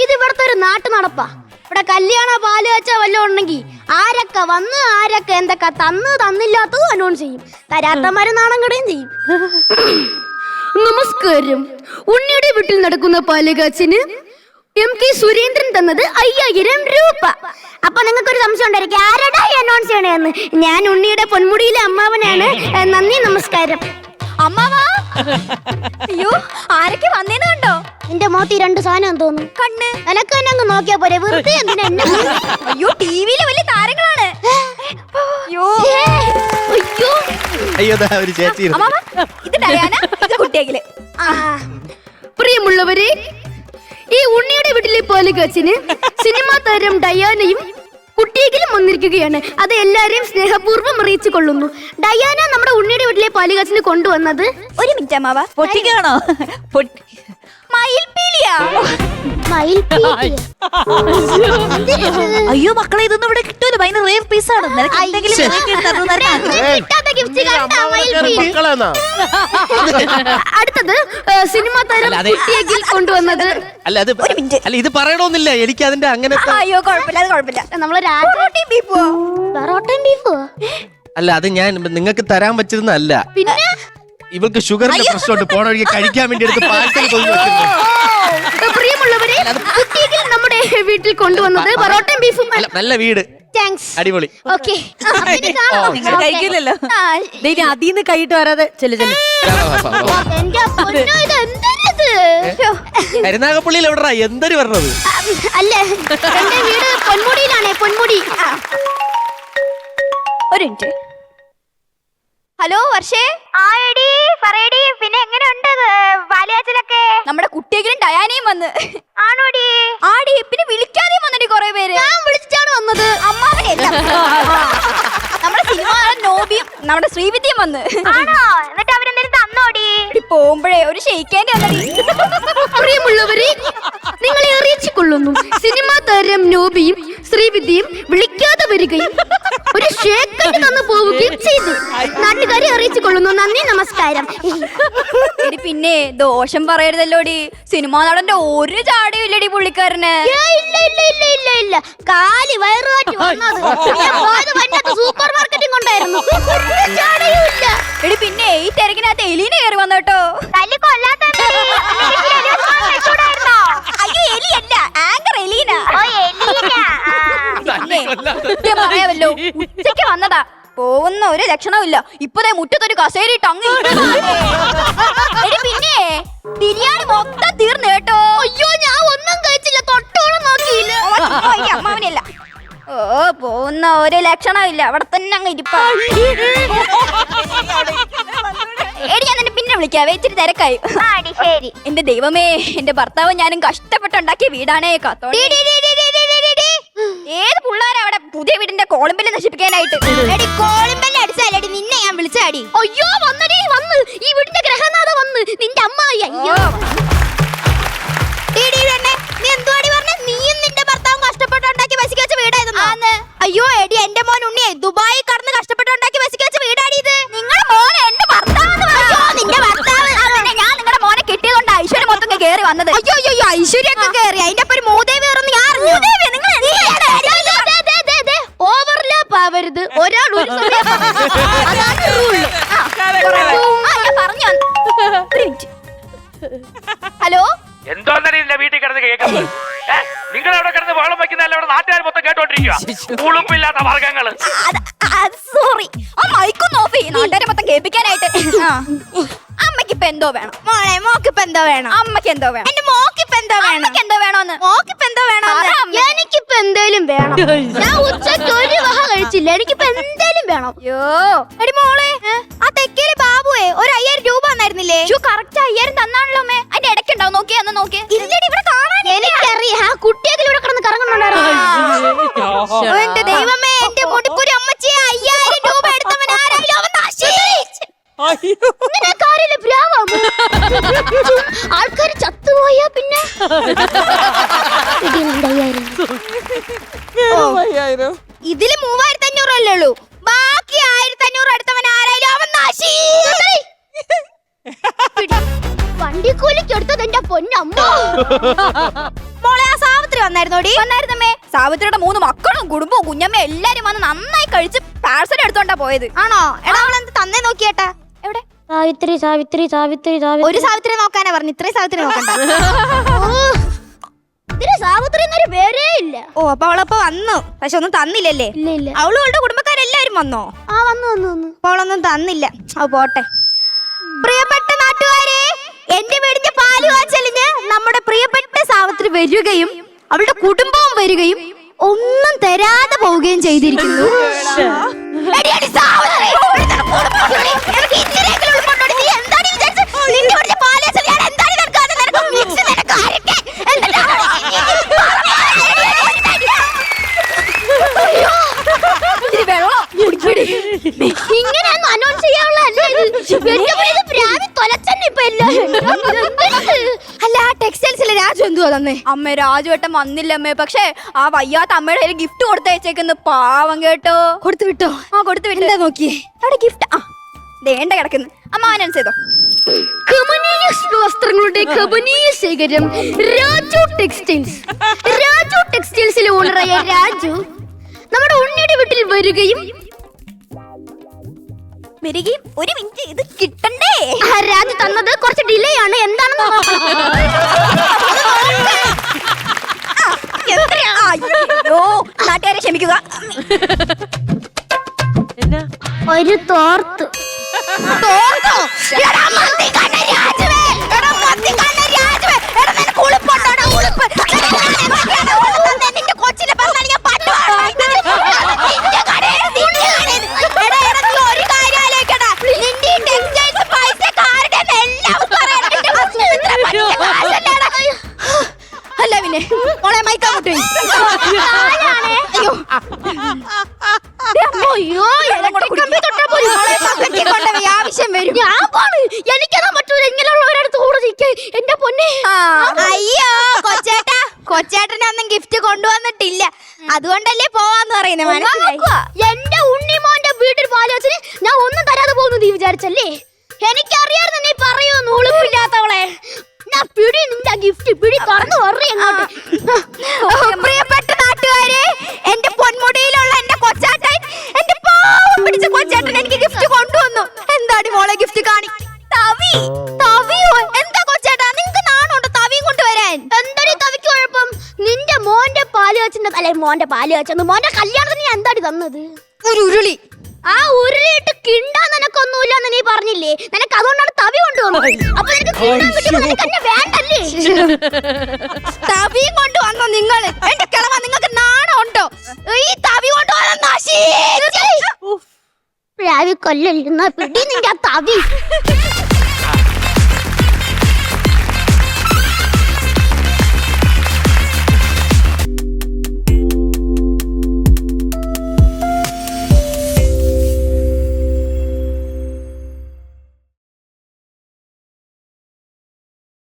ഇത് ഇവിടുത്തെ ഒരു നാട്ടു നടപ്പാ. ഇവിടെ കല്യാണ പാല് വെച്ച വല്ലതും ഉണ്ടെങ്കിൽ ആരൊക്കെ വന്ന് ആരൊക്കെ എന്തൊക്കെ തന്നില്ലാത്തതും അനൗൺസ് ചെയ്യും. തരാത്തമാര് നാണം കെടുകയും ചെയ്യും. നമസ്കാരം. ഉണ്ണിയുടെ വീട്ടിൽ നടക്കുന്ന പാലുകാച്ചിന് MK സുരേന്ദ്രൻ തന്നത് 5000 രൂപ. അപ്പൊ നിങ്ങൾക്കൊരു സംശയം ഉണ്ടായിരിക്കും, ആരടാ അനൗൺസ് ചെയ്യണേന്ന്. ഞാൻ ഉണ്ണിയുടെ പൊന്മുടിയിലെ അമ്മാവനാണ്. നന്ദി, നമസ്കാരം. അമ്മാവാ, അയ്യോ ആരൊക്കെ വന്നേന്ന് കണ്ടോ? നിന്റെ മോത്തി 2 സാധനം തോന്നുന്നു. കണ്ണ് എനക്ക് തന്നെ അങ്ങ് നോക്കിയാ പോരെ, വെറുതെ എന്തിനാ എന്നെ? അയ്യോ ടിവിയിലെ വലിയ താരങ്ങളാണ്. അയ്യോ അയ്യോ അയ്യോ ഒരു ചേച്ചി. അമ്മാവാ, ഇത് ഡയാന, ഇത് കുട്ടിയേക്കില്. പ്രിയമുള്ളവരെ, ഈ ഉണ്ണിയുടെ വീട്ടിലെ പാലുകാച്ചിന് സിനിമാ താരം ഡയാനയും കുട്ടിയെങ്കിലും വന്നിരിക്കുകയാണ്. അത് എല്ലാരെയും സ്നേഹപൂർവ്വം അറിയിച്ചു കൊള്ളുന്നു. ഡയാന നമ്മുടെ ഉണ്ണിയുടെ വീട്ടിലെ പാലുകാച്ചിന് കൊണ്ടുവന്നത് ഒരു മിനിറ്റ് അമ്മാവാ, പൊട്ടിക്കാണോ? മയിൽപീലിയാ? അയ്യോ മക്കളെ, ഇതൊന്നും ഇവിടെ കിട്ടൂല. ഭയങ്കര റേർ പീസാണ്. അടുത്തത് സിനിമാ താരം കുട്ടിയെങ്കിൽ കൊണ്ടുവന്നത്. അല്ല ഇത് പറയണമെന്നില്ല, എനിക്ക് അതിന്റെ അങ്ങനെ. അയ്യോ കുഴപ്പമില്ല, അത് കുഴപ്പമില്ല. നമ്മളെ പൊറോട്ടയും ബീഫോ? അല്ല അത് ഞാൻ നിങ്ങൾക്ക് തരാൻ പറ്റുന്നല്ല. പിന്നെ ഇവൾക്ക് ഷുഗറിന്റെ പ്രശ്നമുണ്ട്. പോണ വഴിക്ക് കഴിക്കാൻ വേണ്ടി എടുത്ത് പാഴ്സൽ കൊണ്ടുവച്ചിട്ടുണ്ട്. പ്രിയമുള്ളവരെ, കുട്ടിയെങ്കിൽ നമ്മുടെ വീട്ടിൽ കൊണ്ടുവന്നത് പൊറോട്ടയും ബീഫും. നല്ല വീട്, അടിപൊളി. ഓക്കെ, നിങ്ങൾ കഴിക്കില്ലല്ലോ. അതിന്ന് കൈയിട്ട് വരാതെ ചെല്ലു. കരുനാഗപ്പള്ളിയിൽ എവിടാ എന്തൊരു പറഞ്ഞത്? അല്ലേ, എന്റെ വീട് പൊന്മുടിയിലാണേ, പൊന്മുടി. ഒരു മിനിറ്റ്. ഹലോ വർഷേ. പിന്നെ എങ്ങനെയുണ്ട് പാലുകാച്ചിലൊക്കെ? നമ്മുടെ കുട്ടിയെങ്കിലും ഡയാനയും വന്ന്. ആണോടി? ആടി, പിന്നെ വിളിക്കാതെയും വന്നടി കുറെ പേര്. ഞാൻ വിളിച്ചിട്ടാണ് വന്നത്. അമ്മാവനെയല്ല, നമ്മുടെ സിനിമ നോബിയും നമ്മുടെ ശ്രീവിദ്യയും വന്ന്. ആണോ? എന്നിട്ട് അവരെന്തെങ്കിലും തന്നോടി? പോകുമ്പോഴേ ഒരു ഷെയ്ക്കാൻ്റെ വന്നടി. പ്രിയമുള്ളവരെ, നിങ്ങളെ അറിയിച്ചു കൊള്ളുന്നു, സിനിമാ താരം നോബിയും ശ്രീവിദ്യയും വിളിക്കാതെ വരികയും ഒരു ഷേക്കറ്റ് തന്നു പോവുകയും ചെയ്തു. നാട്ടുകാരെ അറിയിച്ചു കൊള്ളുന്നു. നന്ദി, നമസ്കാരം. എടി പിന്നെ ദോഷം പറയരുതല്ലോടി. സിനിമാ നടന്റെ ഒരു ചാടിയും ഇല്ലടി പുള്ളിക്കാരന്. ഇല്ല, കാലി വയറുമാറ്റി വന്നത് സൂപ്പർ മാർക്കറ്റിംഗ് കൊണ്ടായിരുന്നു. എടി പിന്നെ ഈ തിരക്കിനകത്ത് എലീന കയറി വന്നോട്ടോ. അയ്യോ എലിയല്ല, ആങ്കർ എലീന. പിന്നെ പറയാമല്ലോ, ഉച്ചയ്ക്ക് വന്നതാ. പോകുന്ന ഒരു ലക്ഷണമില്ല. ഇപ്പതേ മുറ്റത്തൊരു കസേരയിട്ട് അങ്ങ്. പിന്നെ ബിരിയാണി മൊത്തം തീർന്നു കേട്ടോ. അയ്യോ, ഞാൻ ഒന്നും കഴിച്ചില്ല, തൊട്ടോളം നോക്കിയില്ല. അമ്മാവനല്ല. ഓ, പോകുന്ന ഒരു ലക്ഷണമില്ല, അവിടെ തന്നെ അങ്ങ് ഇരിപ്പാ. എടി ഞാൻ നിന്നെ പിന്നെ വിളിക്കാവേ, ഇച്ചിരി തിരക്കായി. ശരി. എന്റെ ദൈവമേ, എന്റെ ഭർത്താവ് ഞാനും കഷ്ടപ്പെട്ടുണ്ടാക്കിയ വീടാണേ. കത്തോ ഏത് പിള്ളേരാ അവിടെ പുതിയ വീടിന്റെ കോളിമ്പല് നശിപ്പിക്കാനായിട്ട്? എടി, കോളിമ്പല് അടിച്ചാലടി നിന്നെ ഞാൻ വിളിച്ചാടി. അയ്യോ വന്നടി, വന്ന് ഈ വീടിന്റെ ഗ്രഹനാഥ വന്ന് നിന്റെ അമ്മായി. അയ്യോ നീ എന്തുവാടി പറഞ്ഞ? നീയും നിന്റെ ഭർത്താവും കഷ്ടപ്പെട്ടുണ്ടാക്കി വസിക്ക് വെച്ച വീടായിരുന്നു. അയ്യോ എടി, എന്റെ മോൻ ഉണ്ണിയെ ദുബായി കടന്ന് കഷ്ടപ്പെട്ടുണ്ടാക്കി വസിക്ക് വെച്ച വീടാടി ഇത്. നിങ്ങളുടെ മോനെ എന്റെ ഭർത്താവ്. നിന്റെ ഭർത്താവ്? ഞാൻ നിങ്ങളുടെ മോനെ കിട്ടിയതുകൊണ്ട് ഐശ്വര്യം മൊത്തം കേറി വന്നത്. അയ്യോ അയ്യോ, ഐശ്വര്യൊക്കെ കേറി. അതിന്റെ ഒരു മൂദേവി വേറൊന്ന് ഞാൻ അറിഞ്ഞു. ഓവർലാപ്പ് ആവരുത്, ഒരാൾ ഒരു സമയം. അതാണ് റൂൾ. പറഞ്ഞു. ഹലോ, എന്തോന്നറി വീട്ടിൽ കിടന്ന് കേൾക്കുന്നത്? നിങ്ങൾ അവിടെ കിടന്ന് വെള്ളം വെക്കുന്നല്ല, അവിടെ നാട്ടുകാർ മൊത്തം കേട്ടോണ്ടിരിക്കുക. ഉളുപ്പില്ലാത്ത വർഗങ്ങള്. സോറി, ആ മൈക്കൊന്ന് ഓഫ് ചെയ്യും, നാട്ടുകാരെ മൊത്തം കേൾപ്പിക്കാനായിട്ട്. അമ്മയ്ക്ക് ഇപ്പൊ എന്തോ വേണം? മോളെ, മോക്കിപ്പോ എന്തോ വേണം? അമ്മയ്ക്ക് എന്തോ വേണം? എന്റെ മോക്കിപ്പോ എന്തോ വേണം? അമ്മയ്ക്ക് എന്തോ വേണോന്ന്? മോക്കിപ്പോ എന്തോ വേണം? എനിക്കിപ്പോ എന്തേലും വേണം. ഞാൻ ഉച്ചക്ക് ഒരു വഹ കഴിച്ചില്ല, എനിക്കിപ്പോ എന്തേലും വേണം. അയ്യോ എടി മോളെ, ആ തെക്കേലെ ബാബുവേ ഒരു 5000 രൂപ തന്നായിരുന്നില്ലേ? കറക്റ്റ് 5000 തന്നാണല്ലോ അമ്മേ. അതിന്റെ ഇടയ്ക്കുണ്ടാവും, നോക്കിയേ, ഒന്ന് നോക്കിയേ. ഇല്ലടി, ഇവിടെ കാണാൻ. എനിക്കറിയാം, ആ കുട്ടിയൊക്കെ ഇവിടെ കിടന്ന് കറങ്ങുന്നുണ്ടായിരുന്നു. എന്റെ ദൈവമേ, എന്റെ മുടിക്കുരു അമ്മച്ചിയെ 5000 രൂപ എടുത്തവൻ ആരായാലും അവൻ നശിച്ചു. ആൾക്കാർ ചത്തുപോയാ പിന്നെ ഇതില് 3500 അല്ലേ ഉള്ളൂ. ബാക്കി 1500 എടുത്തവൻ ആരാ? കാണിച്ചെടുത്തത് എന്റെ പൊന്നമ്മ. മോളെ ആ സാവിത്രി വന്നായിരുന്നോടി? വന്നായിരുന്നമ്മേ. സാവിത്രിയുടെ 3 മക്കളും കുടുംബവും കുഞ്ഞമ്മ എല്ലാരും വന്ന് നന്നായി കഴിച്ച് പാഴ്സൽ എടുത്തോണ്ടാ പോയത്. ആണോ? എടാ അവളെന്ത് തന്നെ നോക്കിയേട്ടാ? എവിടെ? സാവിത്രി സാവിത്രി സാവിത്രി സാവിത്രി. ഒരു സാവിത്രി നോക്കാനാ പറഞ്ഞു, ഇത്രയും സാവിത്രി നോക്കണ്ട. ഇതിന് സാവിത്രി എന്നൊരു പേരേ ഇല്ല. ഓ അപ്പൊ അവളപ്പോ വന്നു, പക്ഷെ ഒന്നും തന്നില്ലല്ലേ? ഇല്ല ഇല്ല. അവളും അവളുടെ കുടുംബക്കാരെല്ലാരും വന്നോ? ആ വന്നു വന്നു വന്നു. അപ്പൊ അവളൊന്നും തന്നില്ല. അത് പോട്ടെ. പ്രിയപ്പെട്ട നാട്ടുകാരെ, എന്റെ വീടിന്റെ പാല് കാച്ചലിന് നമ്മുടെ പ്രിയപ്പെട്ട സാവിത്രി വരികയും അവളുടെ കുടുംബവും വരികയും ഒന്നും തരാതെ പോവുകയും ചെയ്തിരിക്കുന്നു. ഇങ്ങനെയൊന്നും അനൗൺസ് ചെയ്യാനുള്ളതല്ലേ അല്ല ടെക്സ്റ്റൈൽസിലെ രാജു എന്തുവാ തന്നെ? അമ്മ രാജുവേട്ടൻ വന്നില്ല അമ്മേ, പക്ഷേ ആ വയ്യാത്ത അമ്മയുടെ കയ്യിൽ ഗിഫ്റ്റ് കൊടുത്തയച്ചേക്കുന്നു. പാവം കേട്ടോ. കൊടുത്തു വിട്ടോ? ആ കൊടുത്തു വിട്ടോ. എന്താ നോക്കിയേ അവിടെ ഗിഫ്റ്റ്? ആ ദേണ്ട കിടക്കുന്നു. അമ്മ അനൗൺസ് ചെയ്തോ. വസ്ത്രങ്ങളുടെ കമനീയ ശേഖരം രാജു ടെക്സ്റ്റൈൽസ്. രാജു ടെക്സ്റ്റൈൽസിലെ ഓണറായ രാജു നമ്മുടെ ഉണ്ണിയുടെ വീട്ടിൽ വരികയും ഒരു മിനിറ്റ് ഇത് കിട്ടണ്ടേ? രാജു തന്നത് കുറച്ച് ഡിലേ ആണ്. എന്താണെന്ന് നാട്ടുകാരെ ക്ഷമിക്കുക. ഒരു തോർത്ത്. അല്ല പിന്നെ മോളെ മൈക്കാട്ടെ. ആവശ്യം വരും. എനിക്കതാ പറ്റൂല ഇങ്ങനെയുള്ളവരടുത്ത് കൂടെ എന്റെ പൊന്നെ. അയ്യോ കൊച്ചേട്ടാ, കൊച്ചേട്ടനൊന്നും ഗിഫ്റ്റ് കൊണ്ടുവന്നിട്ടില്ല, അതുകൊണ്ടല്ലേ പോവാന്ന് പറയുന്നത്. മനസ്സിലായി? എന്റെ ഉണ്ണിമോന്റെ വീട്ടിൽ പാലത്തിന് ഞാൻ ഒന്നും തരാതെ പോകുന്നു നീ വിചാരിച്ചല്ലേ? എനിക്കറിയായിരുന്നു നീ പറയൂന്ന്. ഉളുപ്പില്ലാത്തവളെ. ഞാൻ പിടി നിന്റെ ഗിഫ്റ്റ് പിടി കറന്നു അങ്ങോട്ട്. പ്രിയപ്പെട്ട നാട്ടുകാരെ, എന്റെ പൊന്മുടിയിലുള്ള എന്റെ കൊച്ചാട്ടൻ, എന്റെ പാവം പിടിച്ച കൊച്ചാട്ടൻ എനിക്ക് ഗിഫ്റ്റ് കൊണ്ടുവന്നു. എന്താണ് മോളെ ഗിഫ്റ്റ്? കാണി. തവി. തവിയോ? എന്താ കൊച്ചാട്ടാ, നിങ്ങക്ക് നാണുണ്ടോ തവിയും കൊണ്ടുവരാൻ? എന്താടി തവിക്ക് കുഴപ്പം? നിന്റെ മോന്റെ പാല് വെച്ചിട്ട് അല്ലെ മോന്റെ പാല് വെച്ചെന്ന് മോന്റെ കല്യാണത്തിന് നീ എന്താടി തന്നത്? ഒരു ഉരുളി. ആ ഉരുളിയിട്ട് കിണ്ടാൻ നിനക്കൊന്നുമില്ലെന്ന് നീ പറഞ്ഞില്ലേ? നിനക്ക് അതുകൊണ്ടാണ് തവി കൊണ്ടുവന്നത്. അപ്പൊ നിനക്ക് കിണ്ടാൻ കിട്ടുമ്പോ നിനക്ക് എന്നെ വേണ്ടല്ലേ? തവിയും കൊണ്ടുവന്നോ നിങ്ങൾ? എന്റെ കിളവ, നിങ്ങൾക്ക് നാണുണ്ടോ? ഈ തവി കൊണ്ടുവന്ന കൊല്ലല്ല പിടി നിന്റെ തവി.